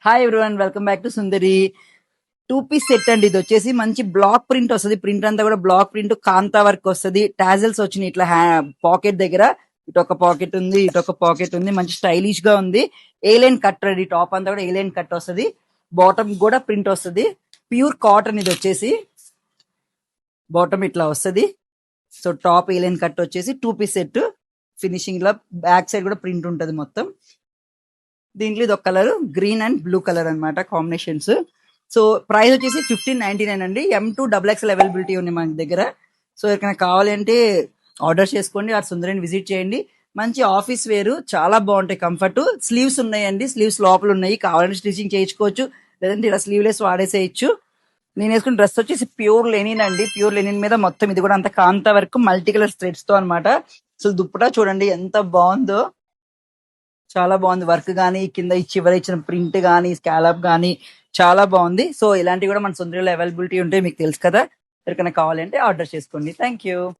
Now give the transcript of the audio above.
Hi everyone, welcome back to Sundari. 2 piece set అండి. ఇది వచ్చేసి మంచి బ్లాక్ ప్రింట్ వస్తుంది. ప్రింట్ అంతా కూడా బ్లాక్ ప్రింట్, కాంతా వర్క్ వస్తుంది. టాజల్స్ వచ్చినాయి ఇట్లా పాకెట్ దగ్గర. ఇటు ఒక పాకెట్ ఉంది, ఇటు ఒక పాకెట్ ఉంది. మంచి స్టైలిష్ గా ఉంది. A-line cut ready. టాప్ అంతా కూడా ఏలైన్ కట్ వస్తుంది. బాటమ్ కూడా ప్రింట్ వస్తుంది. ప్యూర్ కాటన్ ఇది వచ్చేసి. బాటమ్ ఇట్లా వస్తుంది. సో టాప్ ఏలైన్ కట్ వచ్చేసి 2 పీస్ సెట్. ఫినిషింగ్ లో బ్యాక్ సైడ్ కూడా ప్రింట్ ఉంటది మొత్తం. దీంట్లో ఇది ఒక colour green and blue colour అన్నమాట కాంబినేషన్స్. సో ప్రైస్ వచ్చేసి 1599 అండి. M2XXL అవైలబిలిటీ ఉంది మన దగ్గర. సో ఎవరికైనా కావాలి అంటే ఆర్డర్ చేసుకోండి, ఆ సుందరిని విజిట్ చేయండి. మంచి ఆఫీస్ వేరు, చాలా బాగుంటాయి. కంఫర్ట్ స్లీవ్స్ ఉన్నాయండి, స్లీవ్స్ లోపల ఉన్నాయి. కావాలంటే స్టిచింగ్ చేయించుకోవచ్చు, లేదంటే ఇలా స్లీవ్లెస్ వాడేసేయచ్చు. నేను వేసుకున్న డ్రెస్ వచ్చేసి ప్యూర్ లెనిన్ అండి. ప్యూర్ లెనిన్ మీద మొత్తం ఇది కూడా అంత కాంతా వర్క్ మల్టీ కలర్ థ్రెడ్స్ తో అనమాట. సో దుప్పటా చూడండి ఎంత బాగుందో, చాలా బాగుంది. వర్క్ గానీ, కింద ఈ చివర ఇచ్చిన ప్రింట్ గానీ, స్కాలప్ గానీ చాలా బాగుంది. సో ఇలాంటివి కూడా మన సొంతలో అవైలబిలిటీ ఉంటాయి, మీకు తెలుసు కదా. ఎవరికైనా కావాలంటే ఆర్డర్ చేసుకోండి. Thank you.